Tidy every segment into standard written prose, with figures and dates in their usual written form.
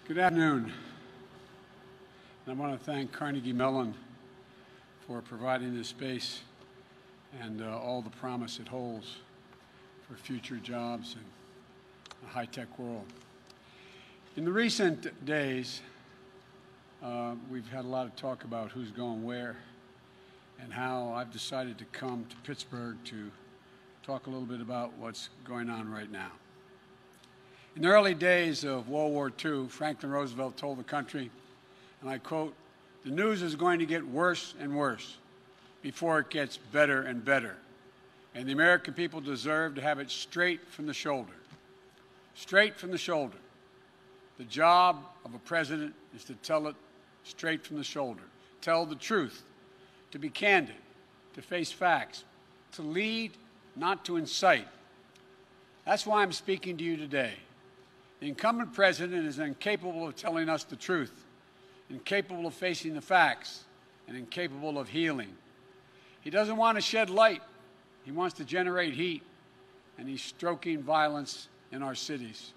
Good afternoon. And I want to thank Carnegie Mellon for providing this space and all the promise it holds for future jobs in a high-tech world. In the recent days, we've had a lot of talk about who's going where and how I've decided to come to Pittsburgh to talk a little bit about what's going on right now. In the early days of World War II, Franklin Roosevelt told the country, and I quote, "The news is going to get worse and worse before it gets better and better. And the American people deserve to have it straight from the shoulder." Straight from the shoulder. The job of a president is to tell it straight from the shoulder. Tell the truth, to be candid, to face facts, to lead, not to incite. That's why I'm speaking to you today. The incumbent president is incapable of telling us the truth, incapable of facing the facts, and incapable of healing. He doesn't want to shed light. He wants to generate heat, and he's stoking violence in our cities.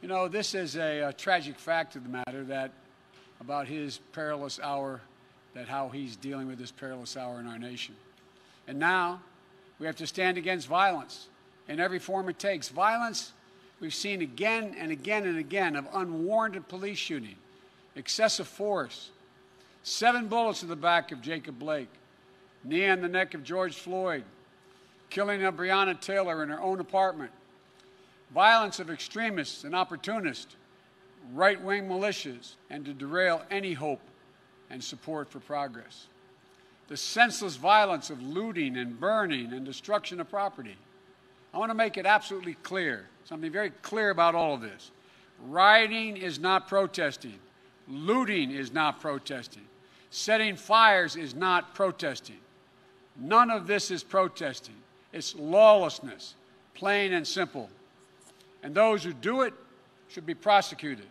You know, this is a tragic fact of the matter that about his perilous hour, that how he's dealing with this perilous hour in our nation. And now we have to stand against violence in every form it takes. Violence we've seen again and again and again of unwarranted police shooting, excessive force, 7 bullets in the back of Jacob Blake, knee on the neck of George Floyd, killing of Breonna Taylor in her own apartment, violence of extremists and opportunists, right-wing militias, and to derail any hope and support for progress. The senseless violence of looting and burning and destruction of property. I want to make it absolutely clear, something very clear about all of this. Rioting is not protesting. Looting is not protesting. Setting fires is not protesting. None of this is protesting. It's lawlessness, plain and simple. And those who do it should be prosecuted.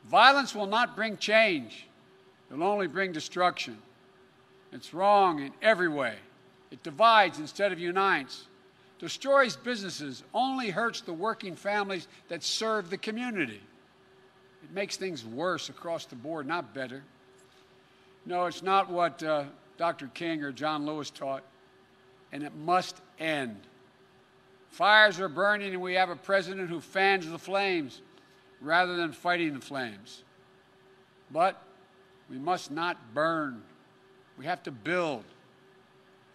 Violence will not bring change. It will only bring destruction. It's wrong in every way. It divides instead of unites. Destroys businesses, only hurts the working families that serve the community. It makes things worse across the board, not better. No, it's not what Dr. King or John Lewis taught, and it must end. Fires are burning, and we have a president who fans the flames rather than fighting the flames. But we must not burn. We have to build.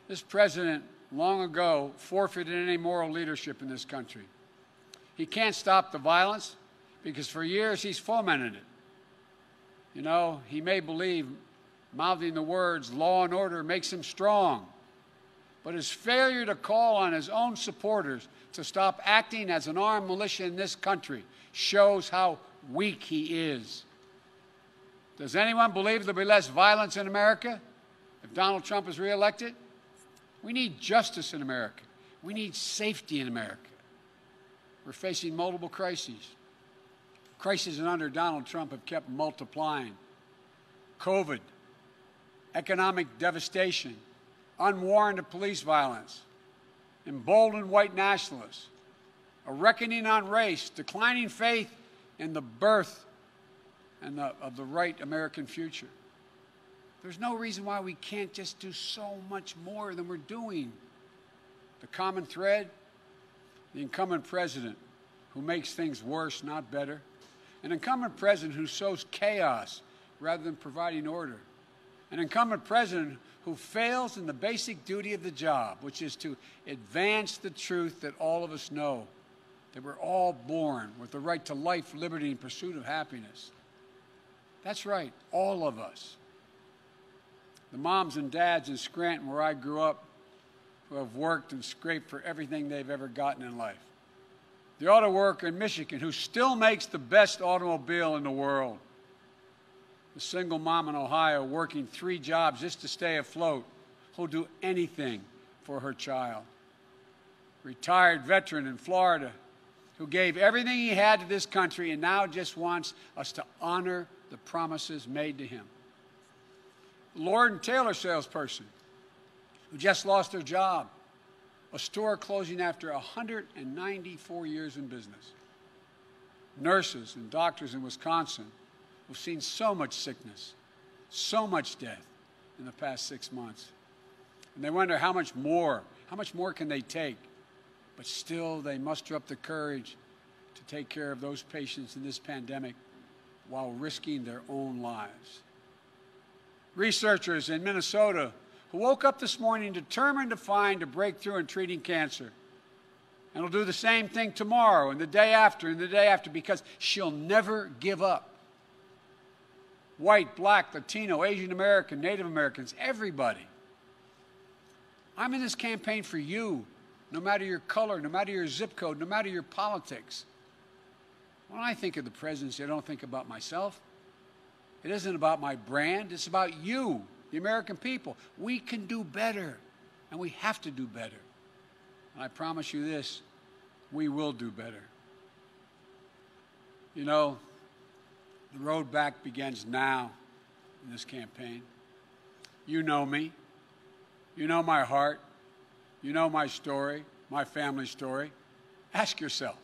This president long ago forfeited any moral leadership in this country. He can't stop the violence because for years he's fomented it. You know, he may believe mouthing the words law and order makes him strong, but his failure to call on his own supporters to stop acting as an armed militia in this country shows how weak he is. Does anyone believe there'll be less violence in America if Donald Trump is reelected? We need justice in America. We need safety in America. We're facing multiple crises. Crises under Donald Trump have kept multiplying. COVID, economic devastation, unwarranted police violence, emboldened white nationalists, a reckoning on race, declining faith in the birth of the right American future. There's no reason why we can't just do so much more than we're doing. The common thread, the incumbent president who makes things worse, not better. An incumbent president who sows chaos rather than providing order. An incumbent president who fails in the basic duty of the job, which is to advance the truth that all of us know, that we're all born with the right to life, liberty, and pursuit of happiness. That's right, all of us. The moms and dads in Scranton, where I grew up, who have worked and scraped for everything they've ever gotten in life. The auto worker in Michigan, who still makes the best automobile in the world. The single mom in Ohio working 3 jobs just to stay afloat, who'll do anything for her child. Retired veteran in Florida, who gave everything he had to this country and now just wants us to honor the promises made to him. Lord & Taylor salesperson who just lost their job, a store closing after 194 years in business. nurses and doctors in Wisconsin who've seen so much sickness, so much death in the past 6 months. And they wonder how much more can they take? But still, they muster up the courage to take care of those patients in this pandemic while risking their own lives. Researchers in Minnesota who woke up this morning determined to find a breakthrough in treating cancer. And will do the same thing tomorrow and the day after and the day after, because she'll never give up. White, black, Latino, Asian American, Native Americans, everybody. I'm in this campaign for you, no matter your color, no matter your zip code, no matter your politics. When I think of the presidency, I don't think about myself. It isn't about my brand. It's about you, the American people. We can do better, and we have to do better. And I promise you this, we will do better. You know, the road back begins now in this campaign. You know me. You know my heart. You know my story, my family story. Ask yourself,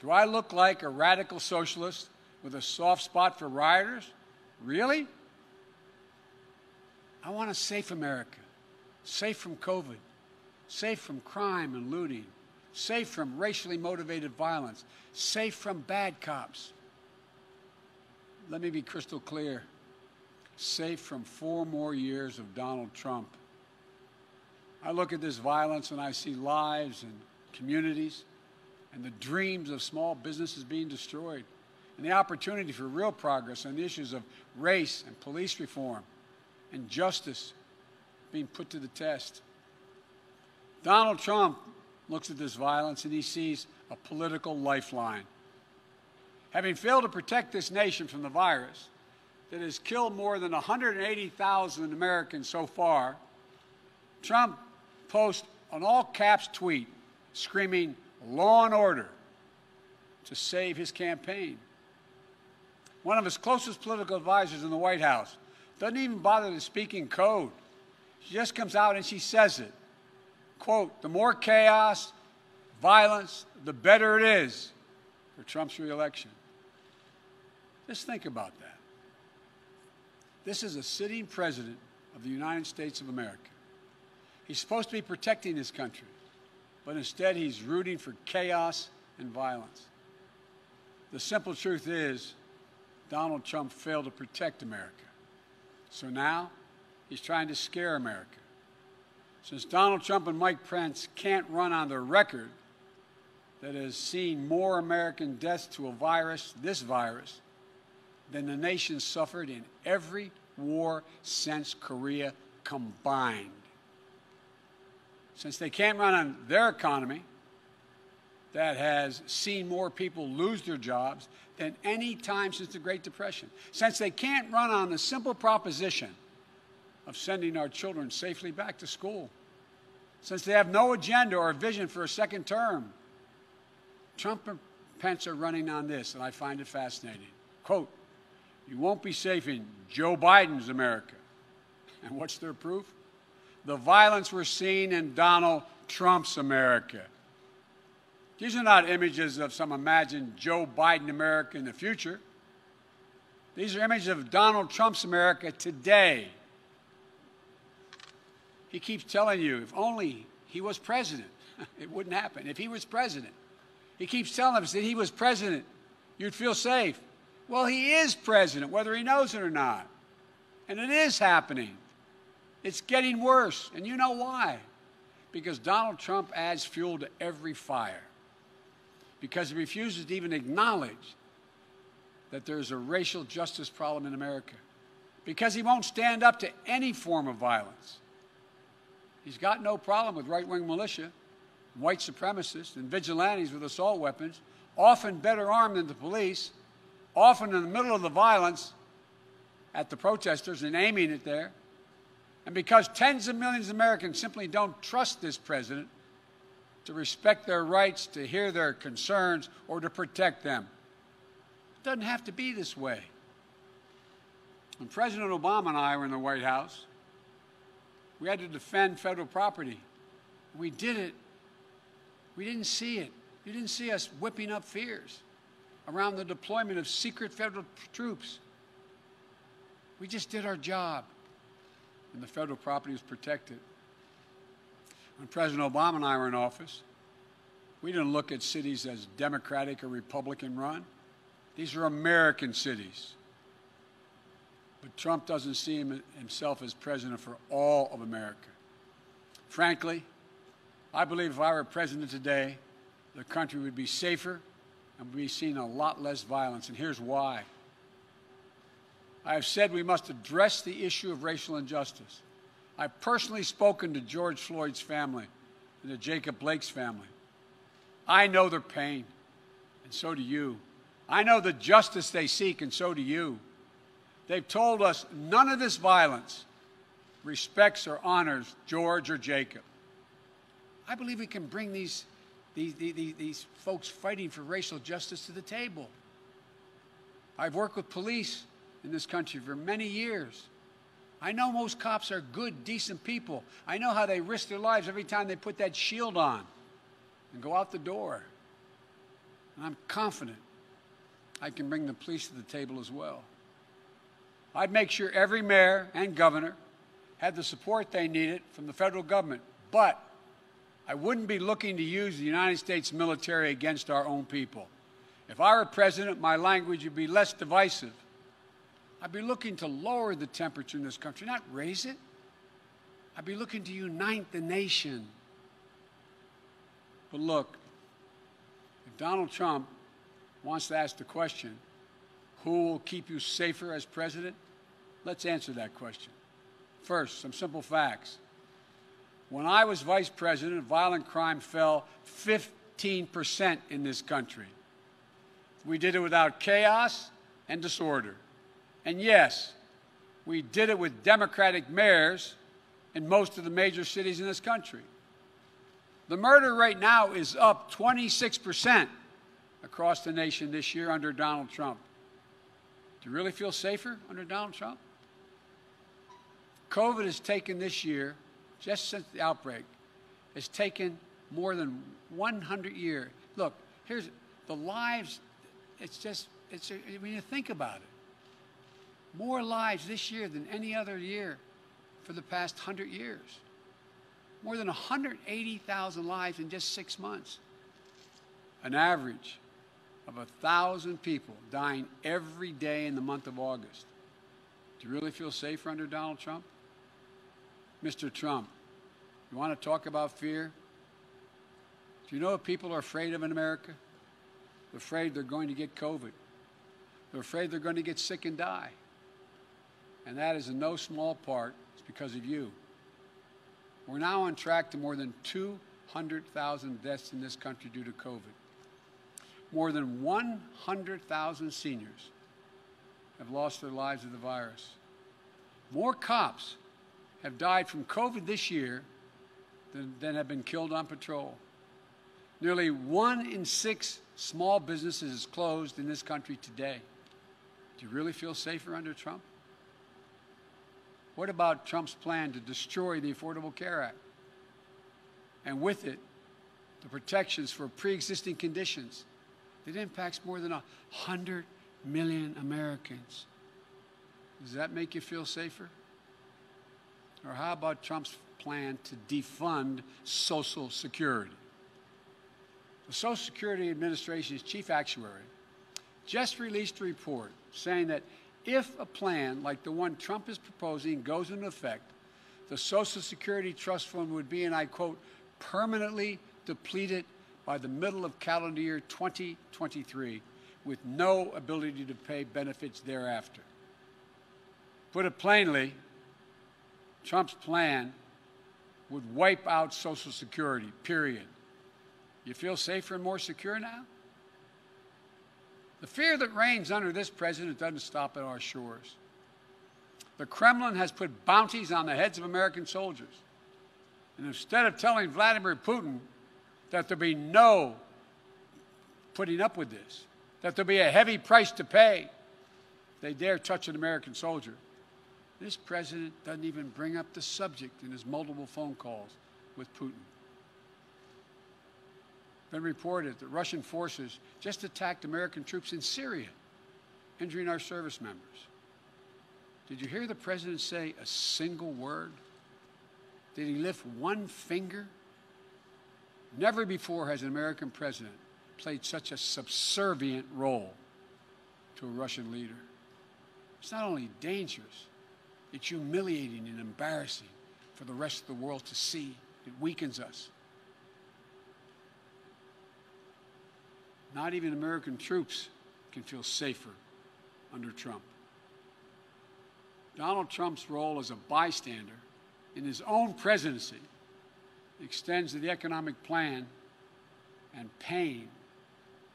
do I look like a radical socialist with a soft spot for rioters? Really? I want a safe America, safe from COVID, safe from crime and looting, safe from racially motivated violence, safe from bad cops. Let me be crystal clear, safe from 4 more years of Donald Trump. I look at this violence and I see lives and communities and the dreams of small businesses being destroyed, and the opportunity for real progress on the issues of race and police reform and justice being put to the test. Donald Trump looks at this violence and he sees a political lifeline. Having failed to protect this nation from the virus that has killed more than 180,000 Americans so far, Trump posts an all-caps tweet screaming "law and order" to save his campaign. One of his closest political advisors in the White House doesn't even bother to speak in code. She just comes out and she says it. Quote, "The more chaos, violence, the better it is for Trump's reelection." Just think about that. This is a sitting president of the United States of America. He's supposed to be protecting his country, but instead he's rooting for chaos and violence. The simple truth is, Donald Trump failed to protect America. So now he's trying to scare America. Since Donald Trump and Mike Pence can't run on the record that has seen more American deaths to a virus, this virus, than the nation suffered in every war since Korea combined. Since they can't run on their economy that has seen more people lose their jobs than any time since the Great Depression. Since they can't run on the simple proposition of sending our children safely back to school. Since they have no agenda or vision for a second term. Trump and Pence are running on this, and I find it fascinating. Quote, "You won't be safe in Joe Biden's America." And what's their proof? The violence we're seeing in Donald Trump's America. These are not images of some imagined Joe Biden America in the future. These are images of Donald Trump's America today. He keeps telling you, if only he was president, it wouldn't happen. If he was president. He keeps telling us that he was president, you'd feel safe. Well, he is president, whether he knows it or not. And it is happening. It's getting worse. And you know why? Because Donald Trump adds fuel to every fire. Because he refuses to even acknowledge that there's a racial justice problem in America. Because he won't stand up to any form of violence. He's got no problem with right-wing militia, white supremacists, and vigilantes with assault weapons, often better armed than the police, often in the middle of the violence at the protesters and aiming it there. And because tens of millions of Americans simply don't trust this president to respect their rights, to hear their concerns, or to protect them. It doesn't have to be this way. When President Obama and I were in the White House, we had to defend federal property. We did it. We didn't see it. You didn't see us whipping up fears. around the deployment of secret federal troops. We just did our job, and the federal property was protected. When President Obama and I were in office, we didn't look at cities as Democratic or Republican run. These are American cities. But Trump doesn't see himself as president for all of America. Frankly, I believe if I were president today, the country would be safer and we'd be seeing a lot less violence, and here's why. I have said we must address the issue of racial injustice. I've personally spoken to George Floyd's family and to Jacob Blake's family. I know their pain, and so do you. I know the justice they seek, and so do you. They've told us none of this violence respects or honors George or Jacob. I believe we can bring these folks fighting for racial justice to the table. I've worked with police in this country for many years. I know most cops are good, decent people. I know how they risk their lives every time they put that shield on and go out the door. And I'm confident I can bring the police to the table as well. I'd make sure every mayor and governor had the support they needed from the federal government, but I wouldn't be looking to use the United States military against our own people. If I were president, my language would be less divisive. I'd be looking to lower the temperature in this country, not raise it. I'd be looking to unite the nation. But look, if Donald Trump wants to ask the question, who will keep you safer as president? Let's answer that question. First, some simple facts. When I was vice president, violent crime fell 15% in this country. We did it without chaos and disorder. And yes, we did it with Democratic mayors in most of the major cities in this country. The murder rate now is up 26% across the nation this year under Donald Trump. Do you really feel safer under Donald Trump? COVID has taken this year, just since the outbreak, has taken more than 100 years. Look, here's the lives, when you think about it, more lives this year than any other year for the past 100 years. More than 180,000 lives in just 6 months. An average of 1,000 people dying every day in the month of August. Do you really feel safer under Donald Trump? Mr. Trump, you want to talk about fear? Do you know what people are afraid of in America? They're afraid they're going to get COVID. They're afraid they're going to get sick and die. And that is in no small part, it's because of you. We're now on track to more than 200,000 deaths in this country due to COVID. More than 100,000 seniors have lost their lives to the virus. More cops have died from COVID this year than have been killed on patrol. Nearly 1 in 6 small businesses is closed in this country today. Do you really feel safer under Trump? What about Trump's plan to destroy the Affordable Care Act? And with it, the protections for pre-existing conditions that impacts more than 100 million Americans. Does that make you feel safer? Or how about Trump's plan to defund Social Security? The Social Security Administration's chief actuary just released a report saying that if a plan like the one Trump is proposing goes into effect, the Social Security Trust Fund would be, and I quote, permanently depleted by the middle of calendar year 2023 with no ability to pay benefits thereafter. Put it plainly, Trump's plan would wipe out Social Security, period. You feel safer and more secure now? The fear that reigns under this president doesn't stop at our shores. The Kremlin has put bounties on the heads of American soldiers. And instead of telling Vladimir Putin that there'll be no putting up with this, that there'll be a heavy price to pay if they dare touch an American soldier, this president doesn't even bring up the subject in his multiple phone calls with Putin. been reported that Russian forces just attacked American troops in Syria, injuring our service members. Did you hear the president say a single word? Did he lift one finger? Never before has an American president played such a subservient role to a Russian leader. It's not only dangerous, it's humiliating and embarrassing for the rest of the world to see. It weakens us. Not even American troops can feel safer under Trump. Donald Trump's role as a bystander in his own presidency extends to the economic plan and pain.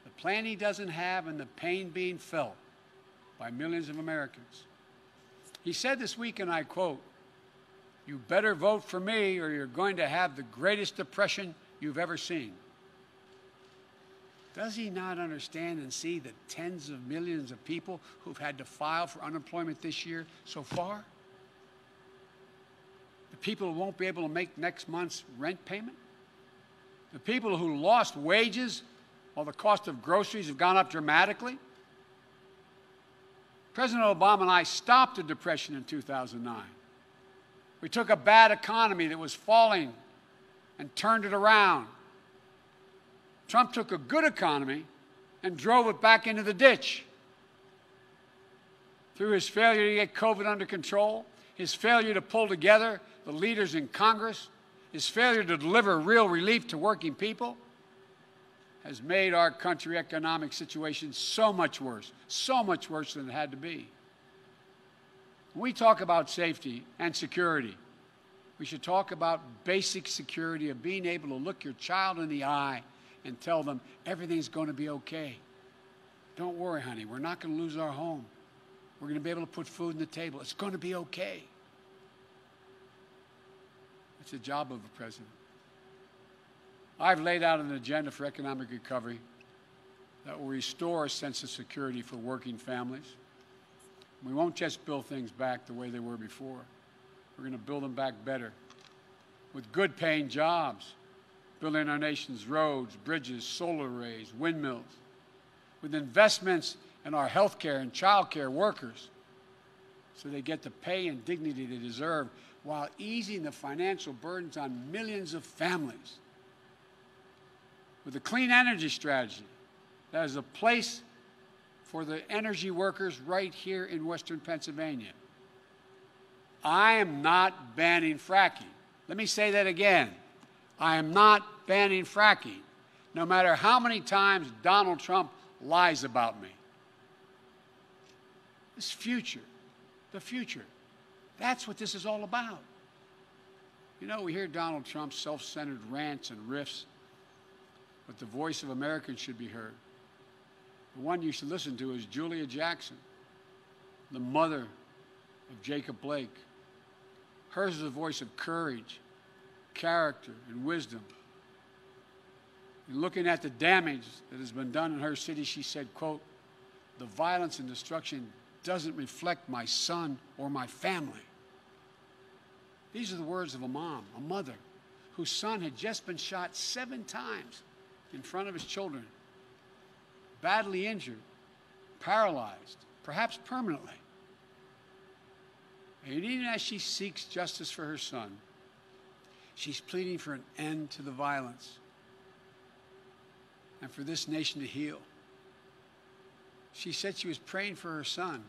The plan he doesn't have and the pain being felt by millions of Americans. He said this week, and I quote, "You better vote for me or you're going to have the greatest depression you've ever seen." Does he not understand and see the tens of millions of people who've had to file for unemployment this year so far? The people who won't be able to make next month's rent payment? The people who lost wages while the cost of groceries have gone up dramatically? President Obama and I stopped the Depression in 2009. We took a bad economy that was falling and turned it around. Trump took a good economy and drove it back into the ditch. Through his failure to get COVID under control, his failure to pull together the leaders in Congress, his failure to deliver real relief to working people, has made our country's economic situation so much worse than it had to be. When we talk about safety and security, we should talk about basic security of being able to look your child in the eye and tell them everything's going to be okay. Don't worry, honey, we're not going to lose our home. We're going to be able to put food on the table. It's going to be okay. It's the job of the president. I've laid out an agenda for economic recovery that will restore a sense of security for working families. We won't just build things back the way they were before. We're going to build them back better with good-paying jobs, building our nation's roads, bridges, solar arrays, windmills, with investments in our health care and child care workers so they get the pay and dignity they deserve while easing the financial burdens on millions of families. With a clean energy strategy that is a place for the energy workers right here in Western Pennsylvania. I am not banning fracking. Let me say that again. I am not banning fracking, no matter how many times Donald Trump lies about me. This future, the future, that's what this is all about. You know, we hear Donald Trump's self-centered rants and riffs, but the voice of Americans should be heard. The one you should listen to is Julia Jackson, the mother of Jacob Blake. Hers is a voice of courage, character, and wisdom. In looking at the damage that has been done in her city, she said, quote, "The violence and destruction doesn't reflect my son or my family." These are the words of a mom, a mother, whose son had just been shot 7 times in front of his children, badly injured, paralyzed, perhaps permanently. And even as she seeks justice for her son, she's pleading for an end to the violence and for this nation to heal. She said she was praying for her son.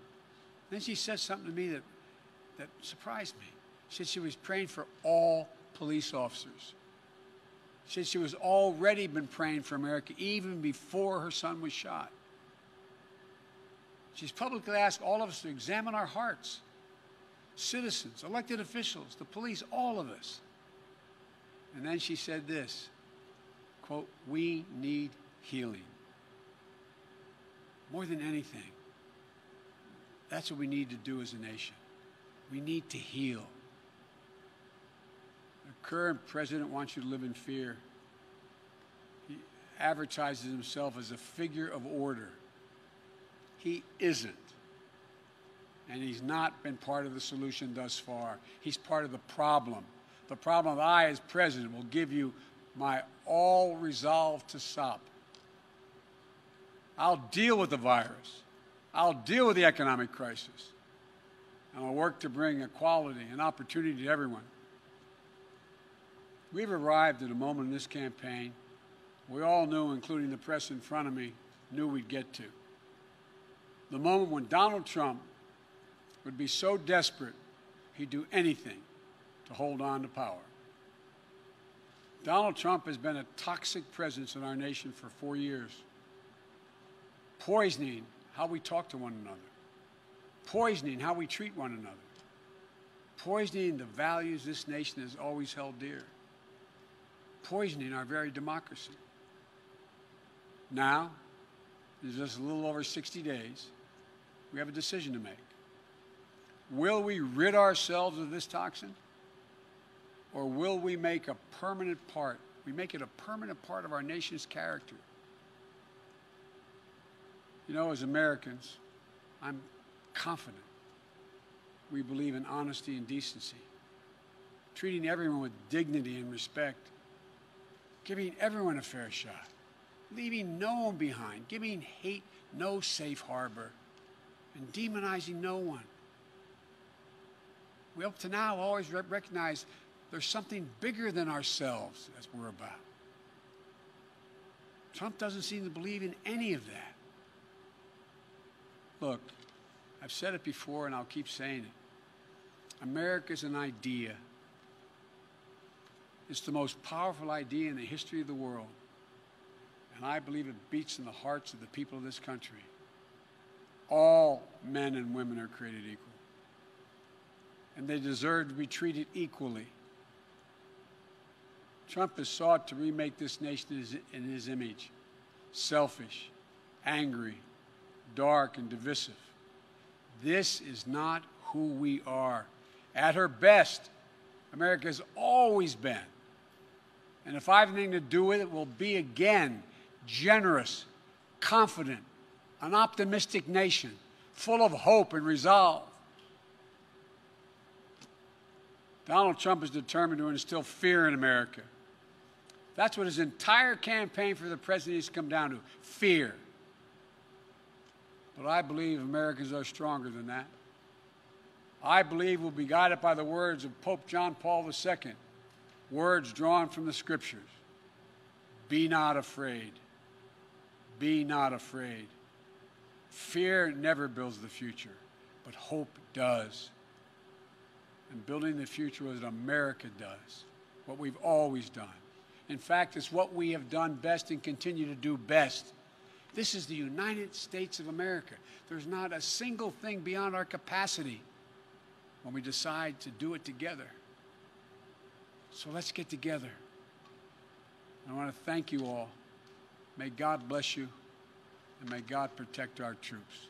Then she said something to me that surprised me. She said she was praying for all police officers. She said she was already been praying for America even before her son was shot. She's publicly asked all of us to examine our hearts. Citizens, elected officials, the police, all of us. And then she said this, quote, "We need healing. More than anything, that's what we need to do as a nation. We need to heal. The current president wants you to live in fear. He advertises himself as a figure of order. He isn't. And he's not been part of the solution thus far. He's part of the problem. The problem that I, as president, will give you my all resolve to stop. I'll deal with the virus. I'll deal with the economic crisis. And I'll work to bring equality and opportunity to everyone. We've arrived at a moment in this campaign we all knew, including the press in front of me, knew we'd get to. The moment when Donald Trump would be so desperate he'd do anything to hold on to power. Donald Trump has been a toxic presence in our nation for 4 years, poisoning how we talk to one another, poisoning how we treat one another, poisoning the values this nation has always held dear, poisoning our very democracy. Now, in just a little over 60 days, we have a decision to make. Will we rid ourselves of this toxin? Or will we make a permanent part? We make it a permanent part of our nation's character. You know, as Americans, I'm confident we believe in honesty and decency, treating everyone with dignity and respect, giving everyone a fair shot, leaving no one behind, giving hate no safe harbor, and demonizing no one. We up to now always recognize there's something bigger than ourselves as we're about. Trump doesn't seem to believe in any of that. Look, I've said it before and I'll keep saying it. America's an idea. It's the most powerful idea in the history of the world. And I believe it beats in the hearts of the people of this country. All men and women are created equal. And they deserve to be treated equally. Trump has sought to remake this nation in his image. Selfish, angry, dark, and divisive. This is not who we are. At her best, America has always been, and if I have anything to do with it, will be again generous, confident, an optimistic nation, full of hope and resolve. Donald Trump is determined to instill fear in America. That's what his entire campaign for the presidency has come down to, fear. But I believe Americans are stronger than that. I believe we'll be guided by the words of Pope John Paul II, words drawn from the Scriptures. Be not afraid. Be not afraid. Fear never builds the future, but hope does. And building the future is what America does, what we've always done. In fact, it's what we have done best and continue to do best. This is the United States of America. There's not a single thing beyond our capacity when we decide to do it together. So let's get together. I want to thank you all. May God bless you, and may God protect our troops.